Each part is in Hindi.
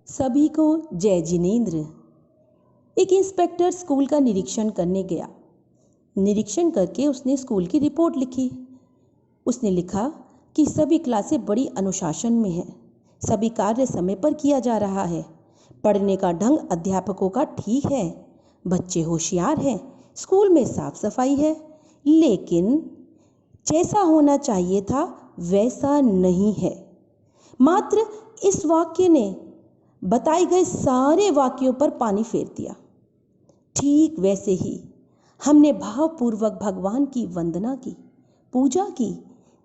सभी को जय जिनेंद्र। एक इंस्पेक्टर स्कूल का निरीक्षण करने गया। निरीक्षण करके उसने स्कूल की रिपोर्ट लिखी। उसने लिखा कि सभी क्लासें बड़ी अनुशासन में हैं, सभी कार्य समय पर किया जा रहा है, पढ़ने का ढंग अध्यापकों का ठीक है, बच्चे होशियार हैं, स्कूल में साफ सफाई है। लेकिन जैसा होना चाहिए था वैसा नहीं है। मात्र इस वाक्य ने बताए गए सारे वाक्यों पर पानी फेर दिया। ठीक वैसे ही हमने भावपूर्वक भगवान की वंदना की, पूजा की,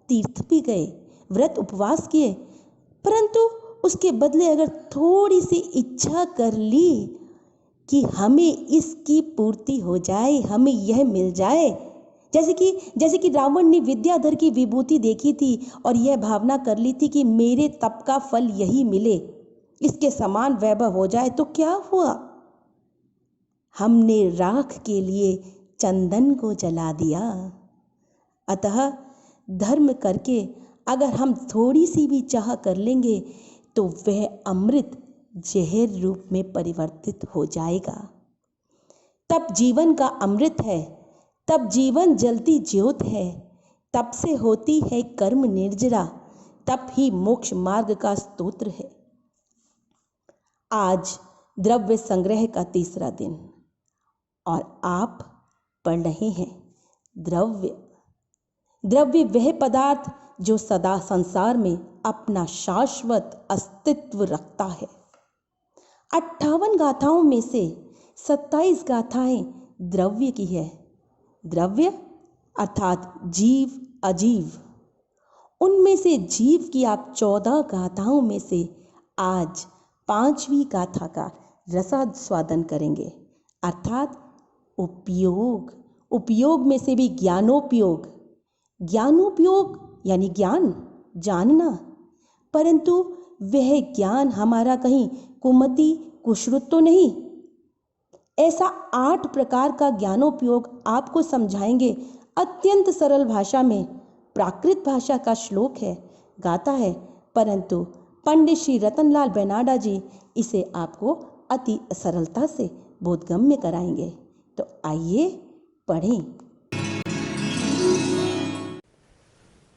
तीर्थ भी गए, व्रत उपवास किए, परंतु उसके बदले अगर थोड़ी सी इच्छा कर ली कि हमें इसकी पूर्ति हो जाए, हमें यह मिल जाए, जैसे कि रावण ने विद्याधर की विभूति देखी थी और यह भावना कर ली थी कि मेरे तप का फल यही मिले, इसके समान वैभव हो जाए, तो क्या हुआ? हमने राख के लिए चंदन को जला दिया। अतः धर्म करके अगर हम थोड़ी सी भी चाह कर लेंगे तो वह अमृत जहर रूप में परिवर्तित हो जाएगा। तब जीवन का अमृत है, तब जीवन जलती ज्योत है, तब से होती है कर्म निर्जरा, तब ही मोक्ष मार्ग का स्तोत्र है। आज द्रव्य संग्रह का तीसरा दिन और आप पढ़ रहे हैं द्रव्य। द्रव्य वह पदार्थ जो सदा संसार में अपना शाश्वत अस्तित्व रखता है। 58 गाथाओं में से 27 गाथाएं द्रव्य की है। द्रव्य अर्थात जीव अजीव। उनमें से जीव की आप 14 गाथाओं में से आज 5वीं गाथा का रसास्वादन करेंगे, अर्थात उपयोग। उपयोग में से भी ज्ञानोपयोग। ज्ञानोपयोग यानी ज्ञान, जानना, परंतु वह ज्ञान हमारा कहीं कुमति कुश्रुत तो नहीं। ऐसा 8 प्रकार का ज्ञानोपयोग आपको समझाएंगे अत्यंत सरल भाषा में। प्राकृत भाषा का श्लोक है, गाता है, परंतु पंडित श्री रतनलाल बेनाडा जी इसे आपको अति सरलता से बोधगम्य कराएंगे। तो आइए पढ़ें।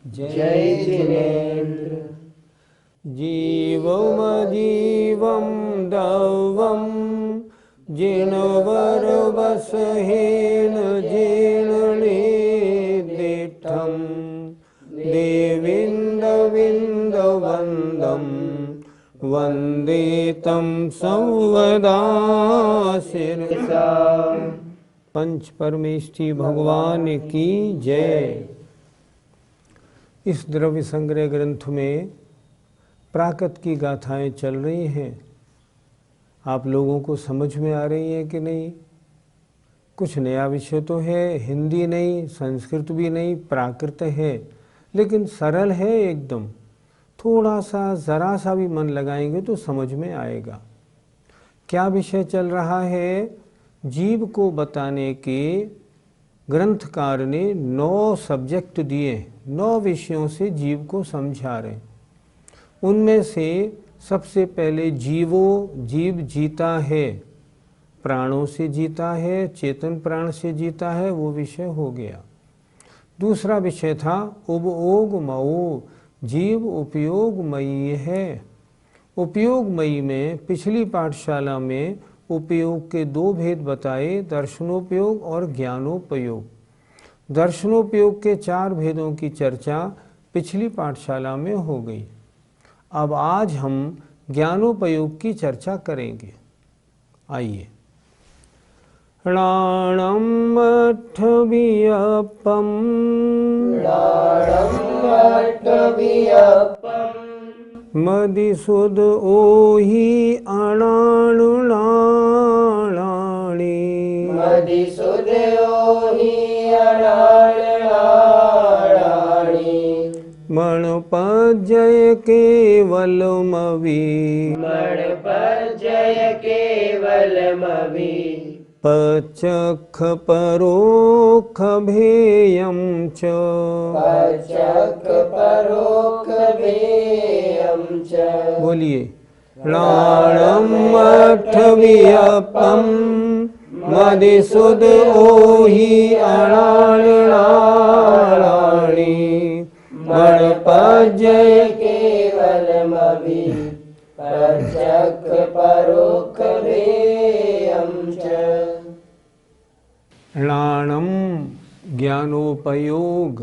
जय जिनेन्द्र। जीवमजीवं दवं जिनवर बसहीन जीर्णनिदिष्टं देविन्दविन्दवन्दं वन्दे तं संवदा शिरसा। पंच परमेष्ठी भगवान की जय। इस द्रव्य संग्रह ग्रंथ में प्राकृत की गाथाएं चल रही हैं। आप लोगों को समझ में आ रही है कि नहीं? कुछ नया विषय तो है, हिंदी नहीं, संस्कृत भी नहीं, प्राकृत है, लेकिन सरल है एकदम। थोड़ा सा ज़रा सा भी मन लगाएंगे तो समझ में आएगा। क्या विषय चल रहा है? जीव को बताने के ग्रंथकार ने 9 सब्जेक्ट दिए, 9 विषयों से जीव को समझा रहे। उनमें से सबसे पहले जीव जीता है, प्राणों से जीता है, चेतन प्राण से जीता है, वो विषय हो गया। दूसरा विषय था उपयोगमयी, जीव उपयोगमयी है। उपयोगमयी में पिछली पाठशाला में उपयोग के 2 भेद बताए, दर्शनोपयोग और ज्ञानोपयोग। दर्शनोपयोग के 4 भेदों की चर्चा पिछली पाठशाला में हो गई। अब आज हम ज्ञानोपयोग की चर्चा करेंगे। आइए। णाणं अट्ठवियप्पं मदिसुद ओहि अणाणुणाणाणि मदिसुद ओहि अणाणुणाणाणि मणपजय केवलमवि मणपजय केवलमवि पचख परोक्ष भेयं च पचख परोक्ष भेयं च। बोलिए। राणम अठवियपम मदिसुद ओहि अणाणाणी मणपजय केवलमभि प्रत्यक्ष परोक्ष भेयं च। राणम ज्ञानोपयोग,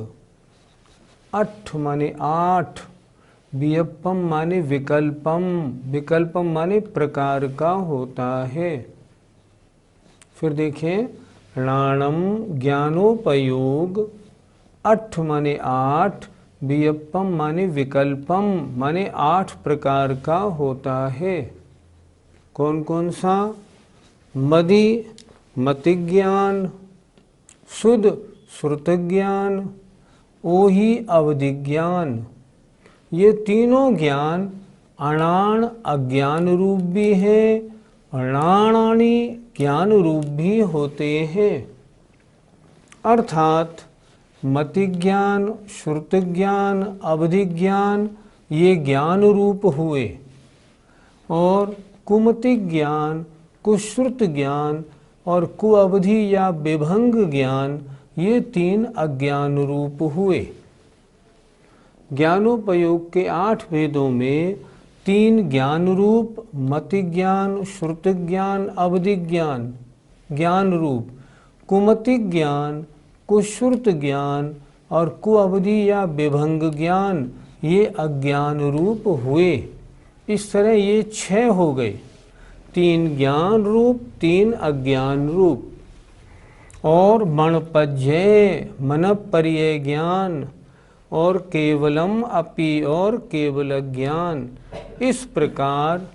अठ माने आठ, वियप्पम माने विकल्पम, विकल्पम माने प्रकार का होता है। फिर देखें, राणम ज्ञानोपयोग, अठ माने आठ, वियप्पम माने विकल्पम माने आठ प्रकार का होता है। कौन कौन सा? मदि मतिज्ञान, सुध श्रुतज्ञान, ओहि अवधिज्ञान। ये तीनों ज्ञान अणाण अज्ञान रूप भी है, अणाणानी ज्ञान रूप भी होते हैं। अर्थात मतिज्ञान, श्रुतज्ञान, अवधिज्ञान ये ज्ञान रूप हुए, और कुमति ज्ञान, कुश्रुत ज्ञान और कुअवधि या विभंग ज्ञान ये तीन अज्ञान रूप हुए। ज्ञानोपयोग के 8 भेदों में 3 ज्ञान रूप मति ज्ञान, श्रुति ज्ञान, अवधि ज्ञान ज्ञान रूप, कुमति ज्ञान, कुश्रुत ज्ञान और कुअवधि या विभंग ज्ञान ये अज्ञान रूप हुए। इस तरह ये 6 हो गए, 3 ज्ञान रूप, 3 अज्ञान रूप। और मणपज्य मन पर्य ज्ञान और केवलम अपि और केवल ज्ञान, इस प्रकार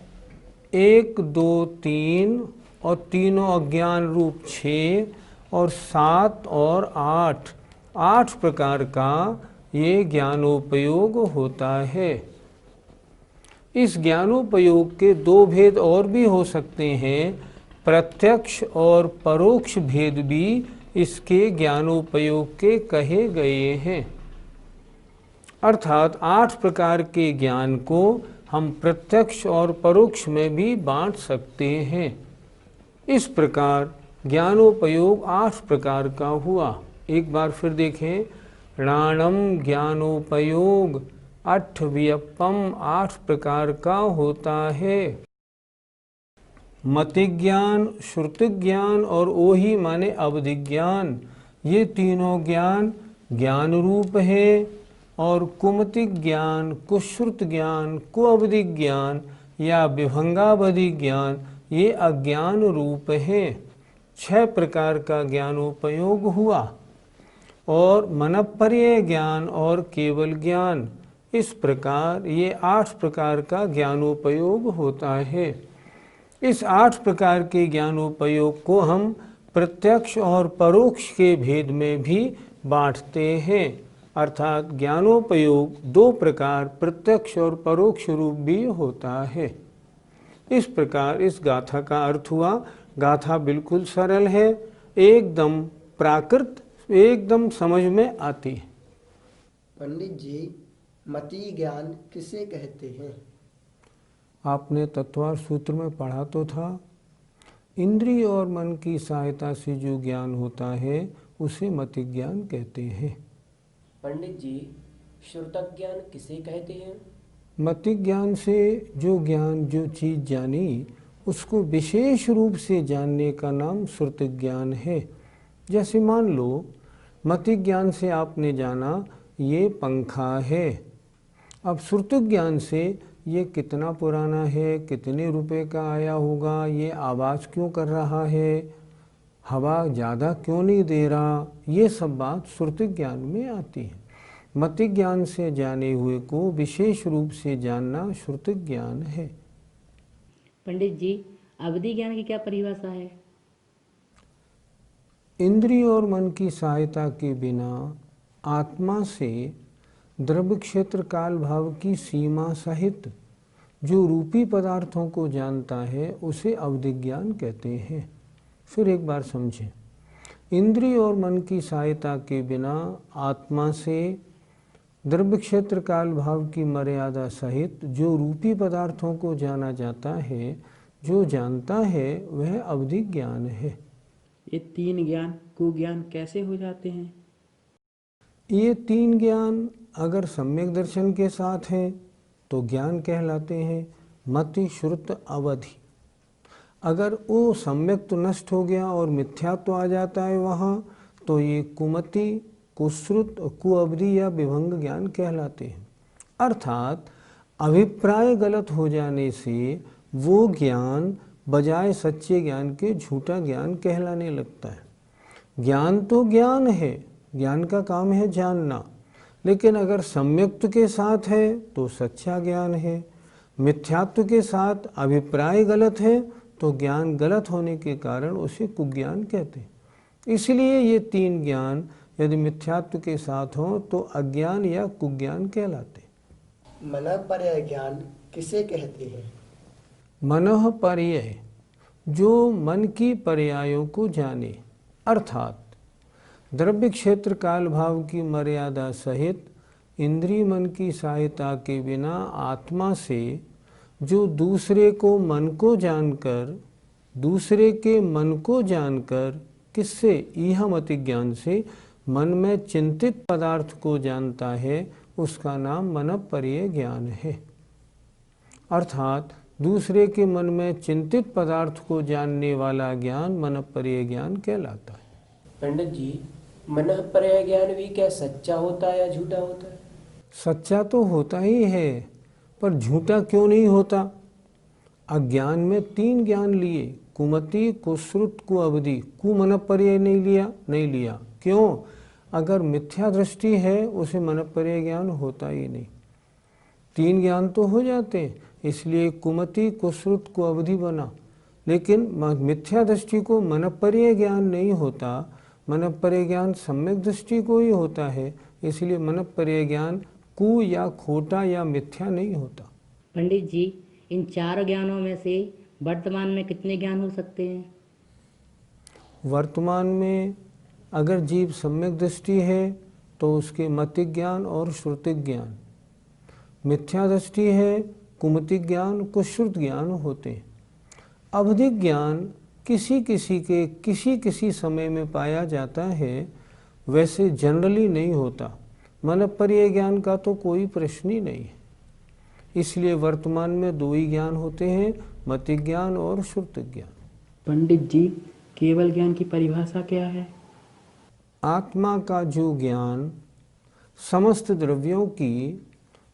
1, 2, 3 और तीनों अज्ञान रूप 6 और 7 और 8 प्रकार का ये ज्ञानोपयोग होता है। इस ज्ञानोपयोग के 2 भेद और भी हो सकते हैं, प्रत्यक्ष और परोक्ष भेद भी इसके ज्ञानोपयोग के कहे गए हैं। अर्थात 8 प्रकार के ज्ञान को हम प्रत्यक्ष और परोक्ष में भी बांट सकते हैं। इस प्रकार ज्ञानोपयोग 8 प्रकार का हुआ। एक बार फिर देखें, राणम ज्ञानोपयोग 8 वियप्पम 8 प्रकार का होता है। मति ज्ञान, श्रुति ज्ञान और ओहि माने अवधि ज्ञान, ये तीनों ज्ञान ज्ञान रूप है, और कुमति ज्ञान, कुश्रुत ज्ञान, कुअवधि ज्ञान या विभंगावधि ज्ञान ये अज्ञान रूप है। 6 प्रकार का ज्ञानोपयोग हुआ। और मनपर्य ज्ञान और केवल ज्ञान, इस प्रकार ये 8 प्रकार का ज्ञानोपयोग होता है। इस 8 प्रकार के ज्ञानोपयोग को हम प्रत्यक्ष और परोक्ष के भेद में भी बांटते हैं। अर्थात ज्ञानोपयोग 2 प्रकार प्रत्यक्ष और परोक्ष रूप भी होता है। इस प्रकार इस गाथा का अर्थ हुआ। गाथा बिल्कुल सरल है, एकदम प्राकृत, एकदम समझ में आती है। पंडित जी, मति ज्ञान किसे कहते हैं? आपने तत्वार सूत्र में पढ़ा तो था। इंद्रिय और मन की सहायता से जो ज्ञान होता है उसे मति ज्ञान कहते हैं। पंडित जी, श्रुतक ज्ञान किसे कहते हैं? मति ज्ञान से जो ज्ञान, जो चीज़ जानी, उसको विशेष रूप से जानने का नाम श्रुति ज्ञान है। जैसे मान लो, मति ज्ञान से आपने जाना ये पंखा है। अब श्रुति ज्ञान से ये कितना पुराना है, कितने रुपए का आया होगा, ये आवाज़ क्यों कर रहा है, हवा ज़्यादा क्यों नहीं दे रहा, ये सब बात श्रुति ज्ञान में आती है। मति ज्ञान से जाने हुए को विशेष रूप से जानना श्रुति ज्ञान है। पंडित जी, अवधि ज्ञान की क्या परिभाषा है? इंद्रिय और मन की सहायता के बिना आत्मा से द्रव्य क्षेत्र काल भाव की सीमा सहित जो रूपी पदार्थों को जानता है उसे अवधि ज्ञान कहते हैं। फिर एक बार समझें, इंद्रिय और मन की सहायता के बिना आत्मा से द्रव्य क्षेत्र काल भाव की मर्यादा सहित जो रूपी पदार्थों को जाना जाता है, जो जानता है वह अवधि ज्ञान है। ये तीन ज्ञान कुज्ञान कैसे हो जाते हैं? ये तीन ज्ञान अगर सम्यक दर्शन के साथ हैं तो ज्ञान कहलाते हैं, मति श्रुत अवधि। अगर वो सम्यक तो नष्ट हो गया और मिथ्यात्व आ जाता है वहाँ, तो ये कुमति, कुश्रुत, कुअवधि या विभंग ज्ञान कहलाते हैं। अर्थात अभिप्राय गलत हो जाने से वो ज्ञान बजाय सच्चे ज्ञान के झूठा ज्ञान कहलाने लगता है। ज्ञान तो ज्ञान है, ज्ञान का काम है जानना, लेकिन अगर सम्यक्त्व के साथ है तो सच्चा ज्ञान है, मिथ्यात्व के साथ अभिप्राय गलत है तो ज्ञान गलत होने के कारण उसे कुज्ञान कहते हैं। इसलिए ये तीन ज्ञान यदि मिथ्यात्व के साथ हो तो अज्ञान या कुज्ञान कहलाते हैं। मनः पर्याय ज्ञान किसे कहते हैं? मनः पर्याय, जो मन की पर्यायों को जाने, अर्थात द्रव्य क्षेत्र काल भाव की मर्यादा सहित इंद्रिय मन की सहायता के बिना आत्मा से जो दूसरे को मन को जानकर, दूसरे के मन को जानकर, किससे? इह मति ज्ञान से मन में चिंतित पदार्थ को जानता है, उसका नाम मनः पर्याय ज्ञान है। अर्थात दूसरे के मन में चिंतित पदार्थ को जानने वाला ज्ञान मनः पर्याय ज्ञान कहलाता है। पंडित जी, मनः पर्याय ज्ञान भी क्या सच्चा होता है या झूठा होता है? सच्चा तो होता ही है, पर झूठा क्यों नहीं होता? अज्ञान में तीन ज्ञान लिए, कुमति, कुश्रुत, कुअवधि। कु मनः पर्याय नहीं लिया। क्यों? अगर मिथ्या दृष्टि है उसे मनः पर्याय ज्ञान होता ही नहीं। तीन ज्ञान तो हो जाते हैं, इसलिए कुमति, कुश्रुत, कुअवधि बना, लेकिन मिथ्या दृष्टि को मनः पर्याय ज्ञान नहीं होता। मनः पर्याय ज्ञान सम्यक दृष्टि को ही होता है, इसलिए मनः पर्याय ज्ञान कु या खोटा या मिथ्या नहीं होता। पंडित जी, इन चार ज्ञानों में से वर्तमान में कितने ज्ञान हो सकते हैं? वर्तमान में अगर जीव सम्यक दृष्टि है तो उसके मति ज्ञान और श्रुति ज्ञान, मिथ्या दृष्टि है कुमति ज्ञान, कुश्रुत ज्ञान होते हैं। अवधि ज्ञान किसी किसी के किसी समय में पाया जाता है, वैसे जनरली नहीं होता। मनः पर्याय ज्ञान का तो कोई प्रश्न ही नहीं है। इसलिए वर्तमान में दो ही ज्ञान होते हैं, मति ज्ञान और श्रुति ज्ञान। पंडित जी, केवल ज्ञान की परिभाषा क्या है? आत्मा का जो ज्ञान समस्त द्रव्यों की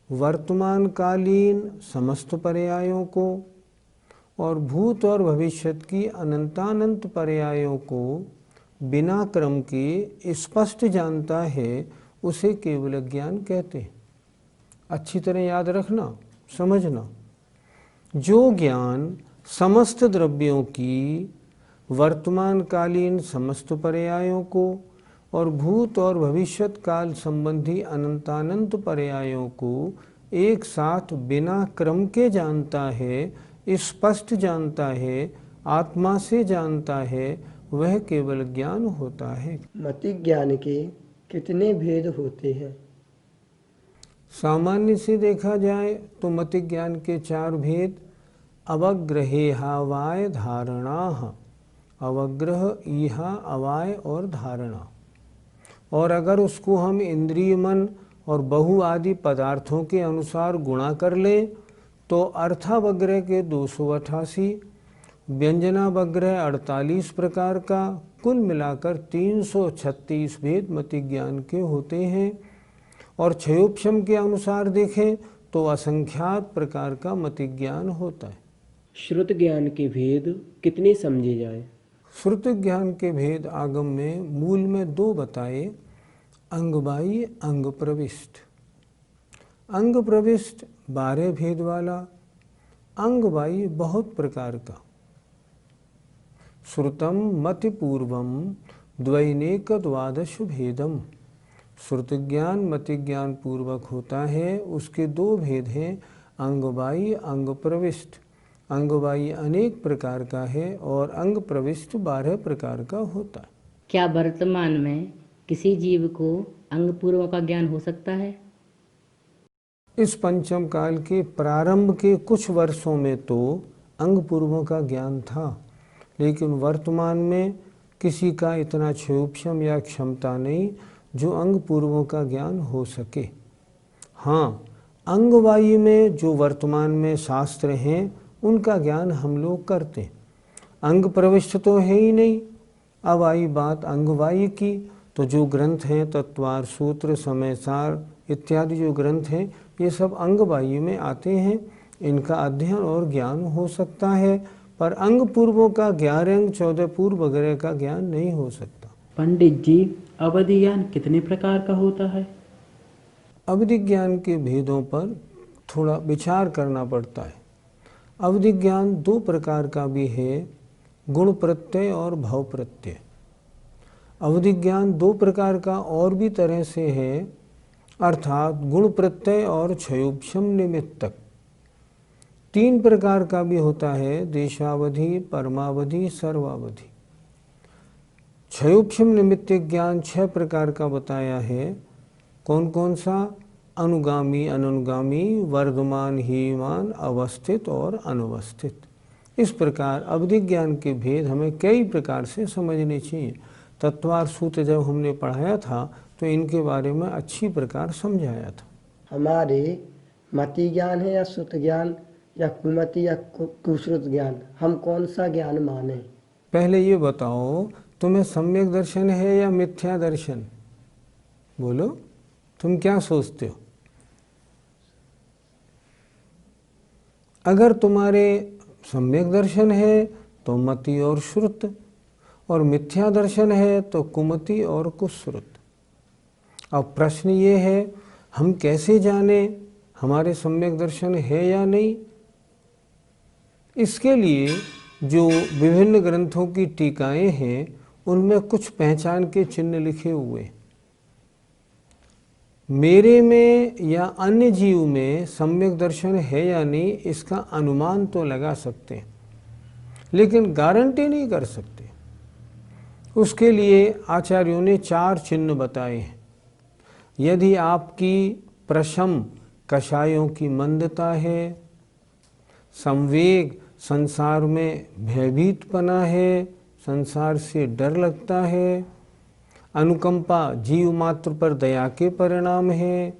वर्तमान कालीन समस्त पर्यायों को और भूत और भविष्यत की अनंतानंत पर्यायों को बिना क्रम के स्पष्ट जानता है, उसे केवल ज्ञान कहते हैं। अच्छी तरह याद रखना, समझना। जो ज्ञान समस्त द्रव्यों की वर्तमान कालीन समस्त पर्यायों को और भूत और भविष्यत काल संबंधी अनंतानंत पर्यायों को एक साथ बिना क्रम के जानता है, स्पष्ट जानता है, आत्मा से जानता है, वह केवल ज्ञान होता है। मति ज्ञान के कितने भेद होते हैं? सामान्य से देखा जाए तो मति ज्ञान के चार भेद अवग्रहेहावाय धारणा, अवग्रह, ईहा, अवाय और धारणा। और अगर उसको हम इंद्रिय मन और बहु आदि पदार्थों के अनुसार गुणा कर लें तो अर्थावग्रह के 288, व्यंजनावग्रह 48 प्रकार का, कुल मिलाकर 336 भेद मति ज्ञान के होते हैं। और क्षयोपशम के अनुसार देखें तो असंख्यात प्रकार का मति ज्ञान होता है। श्रुत ज्ञान के भेद कितने समझे जाए? श्रुत ज्ञान के भेद आगम में मूल में दो बताए, अंगबाह्य, अंग प्रविष्ट। अंग प्रविष्ट 12 भेद वाला, अंगबाह्य बहुत प्रकार का। श्रुतम मति पूर्वम द्वैनेक द्वादश भेदम। श्रुत ज्ञान मति ज्ञान पूर्वक होता है, उसके दो भेद हैं, अंगबाह्य, अंग प्रविष्ट। अंगबाह्य अनेक प्रकार का है और अंग प्रविष्ट 12 प्रकार का होता है। क्या वर्तमान में किसी जीव को अंग पूर्व का ज्ञान हो सकता है? इस पंचम काल के प्रारंभ के कुछ वर्षों में तो अंग पूर्वों का ज्ञान था, लेकिन वर्तमान में किसी का इतना क्षयोक्षम या क्षमता नहीं जो अंग पूर्वों का ज्ञान हो सके। हाँ, अंगवायु में जो वर्तमान में शास्त्र हैं उनका ज्ञान हम लोग करते। अंग प्रविष्ट तो है ही नहीं। अब आई बात अंगवायु की, तो जो ग्रंथ हैं तत्वार, सूत्र, समयसार इत्यादि जो ग्रंथ हैं ये सब अंगवायु में आते हैं। इनका अध्ययन और ज्ञान हो सकता है, पर अंग पूर्वों का 11 अंग 14 पूर्व वगैरह का ज्ञान नहीं हो सकता। पंडित जी, अवधि ज्ञान कितने प्रकार का होता है? अवधि ज्ञान के भेदों पर थोड़ा विचार करना पड़ता है। अवधि ज्ञान 2 प्रकार का भी है, गुण प्रत्यय और भाव प्रत्यय। अवधि ज्ञान 2 प्रकार का और भी तरह से है, अर्थात गुण प्रत्यय और क्षयोक्षम निमित्तक। 3 प्रकार का भी होता है, देशावधि, परमावधि, सर्वावधि। क्षयोक्षम निमित्तिक ज्ञान 6 प्रकार का बताया है। कौन कौन सा? अनुगामी, अनुगामी, वर्धमान, हीमान, अवस्थित और अनवस्थित। इस प्रकार अवधि ज्ञान के भेद हमें कई प्रकार से समझने चाहिए। तत्वार सूत्र जब हमने पढ़ाया था तो इनके बारे में अच्छी प्रकार समझाया था। हमारे मति ज्ञान है या श्रुत ज्ञान या कुमति या कुश्रुत ज्ञान, हम कौन सा ज्ञान माने? पहले ये बताओ, तुम्हें सम्यक दर्शन है या मिथ्या दर्शन? बोलो, तुम क्या सोचते हो? अगर तुम्हारे सम्यक दर्शन है तो मति और श्रुत, और मिथ्या दर्शन है तो कुमति और कुश्रुत। अब प्रश्न ये है, हम कैसे जाने हमारे सम्यक दर्शन है या नहीं? इसके लिए जो विभिन्न ग्रंथों की टीकाएं हैं उनमें कुछ पहचान के चिन्ह लिखे हुए। मेरे में या अन्य जीव में सम्यक दर्शन है या नहीं इसका अनुमान तो लगा सकते हैं, लेकिन गारंटी नहीं कर सकते। उसके लिए आचार्यों ने 4 चिन्ह बताए हैं। यदि आपकी प्रशम कषायों की मंदता है, संवेग संसार में भयभीतपना है, संसार से डर लगता है, अनुकंपा जीव मात्र पर दया के परिणाम है,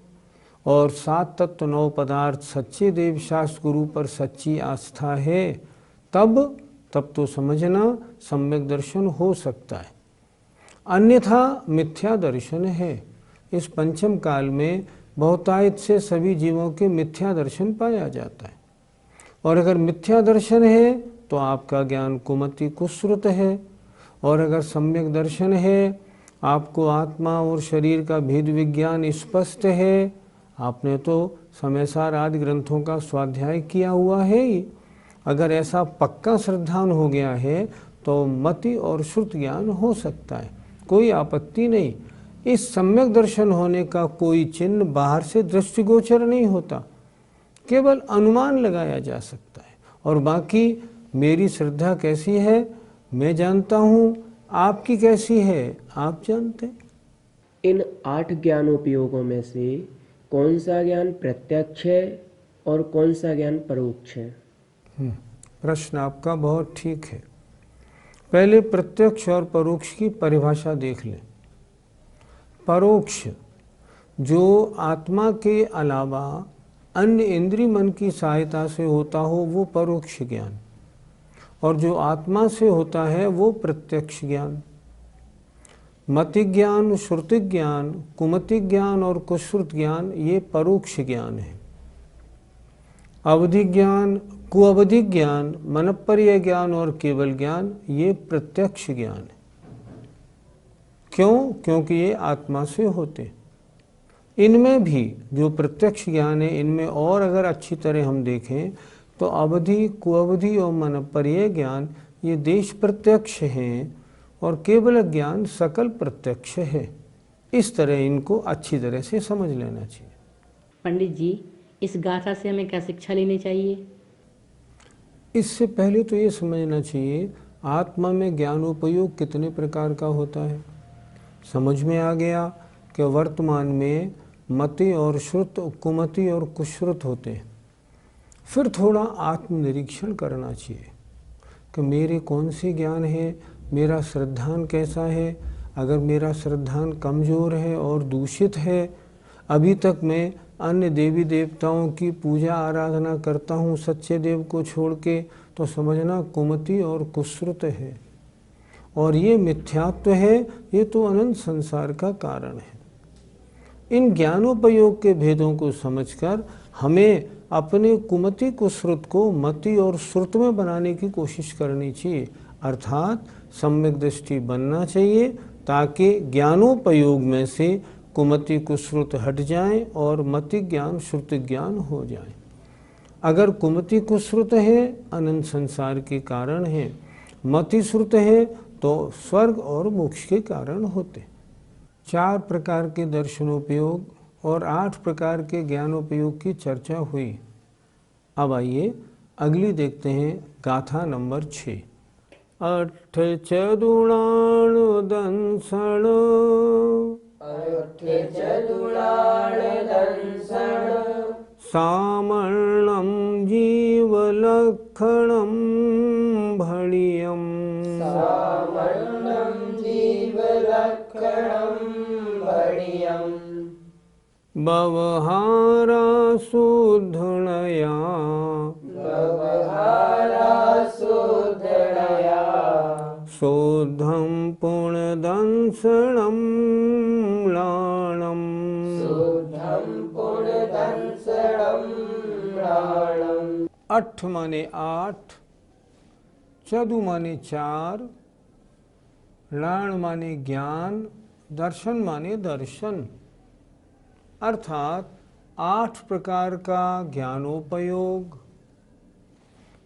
और 7 तत्व 9 पदार्थ सच्चे देव शास्त्र गुरु पर सच्ची आस्था है, तब तो समझना सम्यक दर्शन हो सकता है। अन्यथा मिथ्या दर्शन है। इस पंचम काल में बहुतायत से सभी जीवों के मिथ्या दर्शन पाया जाता है, और अगर मिथ्या दर्शन है तो आपका ज्ञान कुमति कुश्रुत है, और अगर सम्यक दर्शन है, आपको आत्मा और शरीर का भेद विज्ञान स्पष्ट है, आपने तो समयसार आदि ग्रंथों का स्वाध्याय किया हुआ है ही, अगर ऐसा पक्का श्रद्धान हो गया है तो मति और श्रुत ज्ञान हो सकता है, कोई आपत्ति नहीं। इस सम्यक दर्शन होने का कोई चिन्ह बाहर से दृष्टिगोचर नहीं होता, केवल अनुमान लगाया जा सकता है। और बाकी मेरी श्रद्धा कैसी है मैं जानता हूँ, आपकी कैसी है आप जानते हैं। इन 8 ज्ञानोपयोगों में से कौन सा ज्ञान प्रत्यक्ष है और कौन सा ज्ञान परोक्ष है? प्रश्न आपका बहुत ठीक है। पहले प्रत्यक्ष और परोक्ष की परिभाषा देख लें। परोक्ष जो आत्मा के अलावा अन्य इंद्रिय मन की सहायता से होता हो वो परोक्ष ज्ञान, और जो आत्मा से होता है वो प्रत्यक्ष ज्ञान। मति ज्ञान, श्रुति ज्ञान, कुमति ज्ञान और कुश्रुत ज्ञान ये परोक्ष ज्ञान है। अवधि ज्ञान, कुअवधि ज्ञान, मनप्पर्य ज्ञान और केवल ज्ञान ये प्रत्यक्ष ज्ञान है। क्यों? क्योंकि ये आत्मा से होते। इनमें भी जो प्रत्यक्ष ज्ञान है, इनमें और अगर अच्छी तरह हम देखें तो अवधि, कुअवधि और मनप्पर्य ज्ञान ये देश प्रत्यक्ष हैं, और केवल ज्ञान सकल प्रत्यक्ष है। इस तरह इनको अच्छी तरह से समझ लेना चाहिए। पंडित जी, इस गाथा से हमें क्या शिक्षा लेनी चाहिए? इससे पहले तो ये समझना चाहिए आत्मा में ज्ञानोपयोग कितने प्रकार का होता है। समझ में आ गया कि वर्तमान में मति और श्रुत, कुमति और कुश्रुत होते हैं। फिर थोड़ा आत्मनिरीक्षण करना चाहिए कि मेरे कौन से ज्ञान है, मेरा श्रद्धान कैसा है। अगर मेरा श्रद्धान कमज़ोर है और दूषित है, अभी तक मैं अन्य देवी देवताओं की पूजा आराधना करता हूँ सच्चे देव को छोड़ के, तो समझना कुमति और कुश्रुत है और ये मिथ्यात्व है, ये तो अनंत संसार का कारण है। इन ज्ञानोपयोग के भेदों को समझकर हमें अपने कुमति कुश्रुत को मति और श्रुत में बनाने की कोशिश करनी चाहिए, अर्थात सम्यक दृष्टि बनना चाहिए, ताकि ज्ञानोपयोग में से कुमति कुश्रुत हट जाएं और मति ज्ञान श्रुति ज्ञान हो जाए। अगर कुमति कुश्रुत है अनंत संसार के कारण है, मति श्रुत है तो स्वर्ग और मोक्ष के कारण होते। 4 प्रकार के दर्शनोपयोग और 8 प्रकार के ज्ञानोपयोग की चर्चा हुई। अब आइए अगली देखते हैं गाथा नंबर 6। 8 चतुर्णान दंसण, 8 चतुर्णान दंसण, सामर्णं जीवलक्षणं भणियम्, सामर्णं जीवलक्षणं भणियम्, व्यवहारा शुद्धनया, व्यवहारा शुद्धनया, शुद्धं पुण्यदंसणं म्लानम्, शुद्धं पुण्यदंसणं म्लानम्। 8 माने 8, चतु माने 4, लाण माने ज्ञान, दर्शन माने दर्शन, अर्थात 8 प्रकार का ज्ञानोपयोग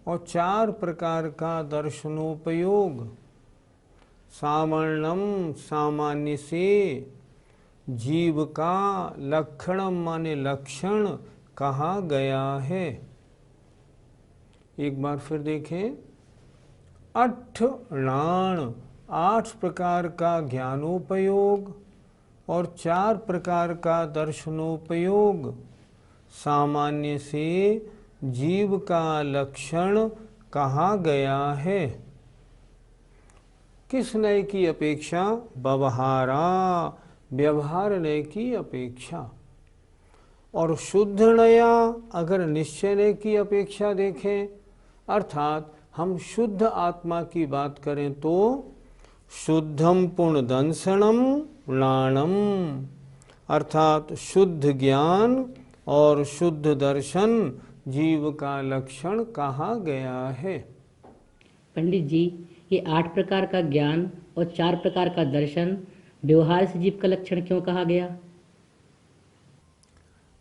और 4 प्रकार का दर्शनोपयोग। सामान्यम सामान्य से, जीव का, लक्षणम माने लक्षण कहा गया है। एक बार फिर देखें, 8 लाण 8 प्रकार का ज्ञानोपयोग और 4 प्रकार का दर्शनोपयोग। सामान्य से जीव का लक्षण कहा गया है। किस नय की अपेक्षा? व्यवहारा, व्यवहार नय की अपेक्षा। और शुद्ध नया अगर निश्चय नय की अपेक्षा देखें, अर्थात हम शुद्ध आत्मा की बात करें तो शुद्धम पुण्यदंसणम म्लानम, अर्थात शुद्ध ज्ञान और शुद्ध दर्शन जीव का लक्षण कहा गया है। पंडित जी, ये 8 प्रकार का ज्ञान और 4 प्रकार का दर्शन व्यवहार से जीव का लक्षण क्यों कहा गया?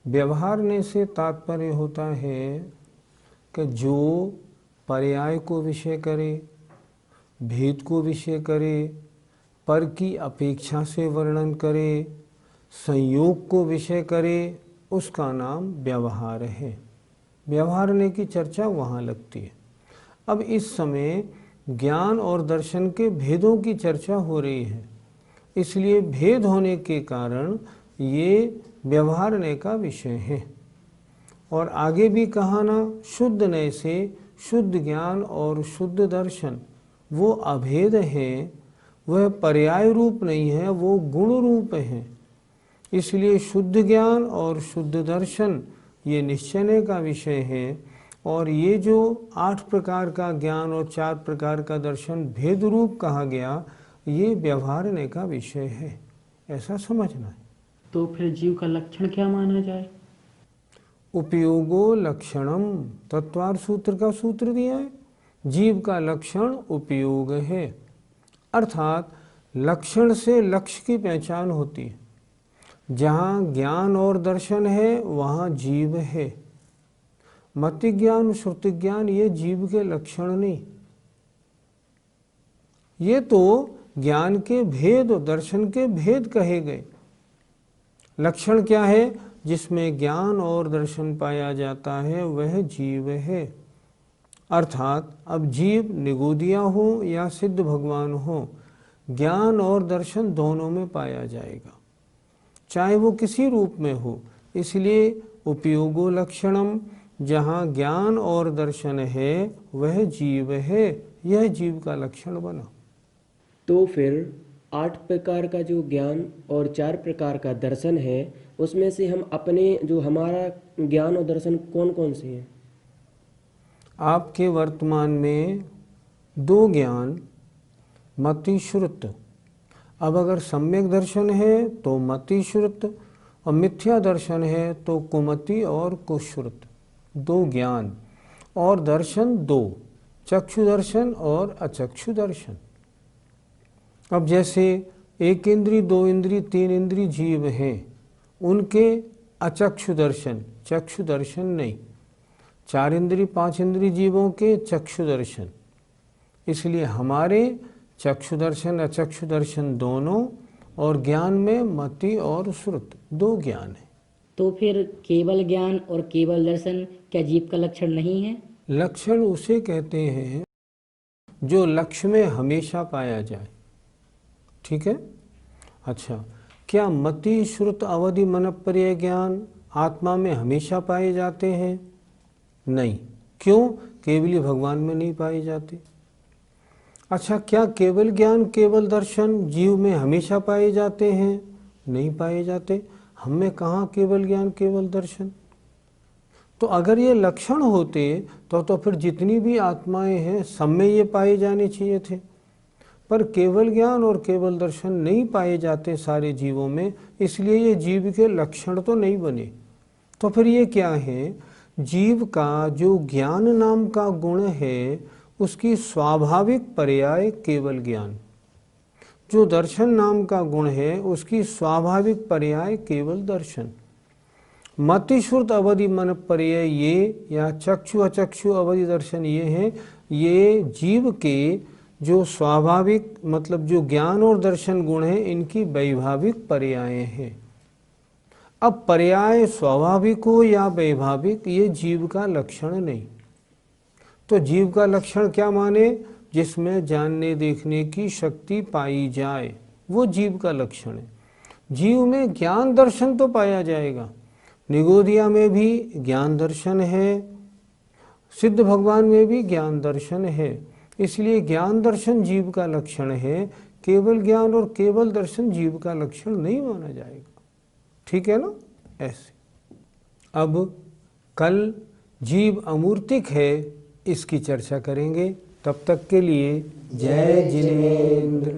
व्यवहारने से तात्पर्य होता है कि जो पर्याय को विषय करे, भेद को विषय करे, पर की अपेक्षा से वर्णन करे, संयोग को विषय करे, उसका नाम व्यवहार है। व्यवहारने की चर्चा वहाँ लगती है। अब इस समय ज्ञान और दर्शन के भेदों की चर्चा हो रही है, इसलिए भेद होने के कारण ये व्यवहारने का विषय है। और आगे भी कहा ना, शुद्ध नय से शुद्ध ज्ञान और शुद्ध दर्शन वो अभेद है, वह पर्याय रूप नहीं है, वो गुण रूप है। इसलिए शुद्ध ज्ञान और शुद्ध दर्शन ये निश्चय का विषय है। और ये जो 8 प्रकार का ज्ञान और 4 प्रकार का दर्शन भेद रूप कहा गया, ये व्यवहारने का विषय है, ऐसा समझना है। तो फिर जीव का लक्षण क्या माना जाए? उपयोगो लक्षणम, तत्वार सूत्र का सूत्र दिया है। जीव का लक्षण उपयोग है, अर्थात लक्षण से लक्ष्य की पहचान होती है। जहाँ ज्ञान और दर्शन है वहाँ जीव है। मति ज्ञान श्रुति ज्ञान ये जीव के लक्षण नहीं, ये तो ज्ञान के भेद और दर्शन के भेद कहे गए। लक्षण क्या है? जिसमें ज्ञान और दर्शन पाया जाता है वह जीव है। अर्थात अब जीव निगोदिया हो या सिद्ध भगवान हो, ज्ञान और दर्शन दोनों में पाया जाएगा। चाहे वो किसी रूप में हो। इसलिए उपयोगो लक्षणम, जहाँ ज्ञान और दर्शन है वह जीव है, यह जीव का लक्षण बना। तो फिर 8 प्रकार का जो ज्ञान और 4 प्रकार का दर्शन है, उसमें से हम अपने जो हमारा ज्ञान और दर्शन कौन कौन से हैं? आपके वर्तमान में 2 ज्ञान, मति श्रुत। अब अगर सम्यक दर्शन है तो मति श्रुत, और मिथ्या दर्शन है तो कुमति और कुश्रुत। 2 ज्ञान और दर्शन 2, चक्षु दर्शन और अचक्षु दर्शन। अब जैसे 1 इंद्री, 2 इंद्री, 3 इंद्री जीव हैं, उनके अचक्षु दर्शन, चक्षु दर्शन नहीं। 4 इंद्री, 5 इंद्री जीवों के चक्षु दर्शन। इसलिए हमारे चक्षु दर्शन अचक्षु दर्शन दोनों, और ज्ञान में मति और श्रुत 2 ज्ञान है। तो फिर केवल ज्ञान और केवल दर्शन क्या जीव का लक्षण नहीं है? लक्षण उसे कहते हैं जो लक्ष्य में हमेशा पाया जाए। ठीक है। अच्छा, क्या मति श्रुत अवधि मनःपर्यय ज्ञान आत्मा में हमेशा पाए जाते हैं? नहीं। क्यों? केवली भगवान में नहीं पाए जाते। अच्छा, क्या केवल ज्ञान केवल दर्शन जीव में हमेशा पाए जाते हैं? नहीं पाए जाते। हम में कहाँ केवल ज्ञान केवल दर्शन? तो अगर ये लक्षण होते तो फिर जितनी भी आत्माएं हैं सब में ये पाए जाने चाहिए थे। पर केवल ज्ञान और केवल दर्शन नहीं पाए जाते सारे जीवों में, इसलिए ये जीव के लक्षण तो नहीं बने। तो फिर ये क्या है? जीव का जो ज्ञान नाम का गुण है उसकी स्वाभाविक पर्याय केवल ज्ञान, जो दर्शन नाम का गुण है उसकी स्वाभाविक पर्याय केवल दर्शन। मतिश्रुत अवधि मनःपर्यय ये, या चक्षु अचक्षु अवधि दर्शन ये हैं, ये जीव के जो स्वाभाविक मतलब जो ज्ञान और दर्शन गुण है इनकी वैभाविक पर्याय हैं। अब पर्याय स्वाभाविक हो या वैभाविक, ये जीव का लक्षण नहीं। तो जीव का लक्षण क्या माने? जिसमें जानने देखने की शक्ति पाई जाए, वो जीव का लक्षण है। जीव में ज्ञान दर्शन तो पाया जाएगा। निगोदिया में भी ज्ञान दर्शन है, सिद्ध भगवान में भी ज्ञान दर्शन है। इसलिए ज्ञान दर्शन जीव का लक्षण है, केवल ज्ञान और केवल दर्शन जीव का लक्षण नहीं माना जाएगा। ठीक है ना? ऐसे अब कल जीव अमूर्तिक है, इसकी चर्चा करेंगे। तब तक के लिए जय जिनेंद्र।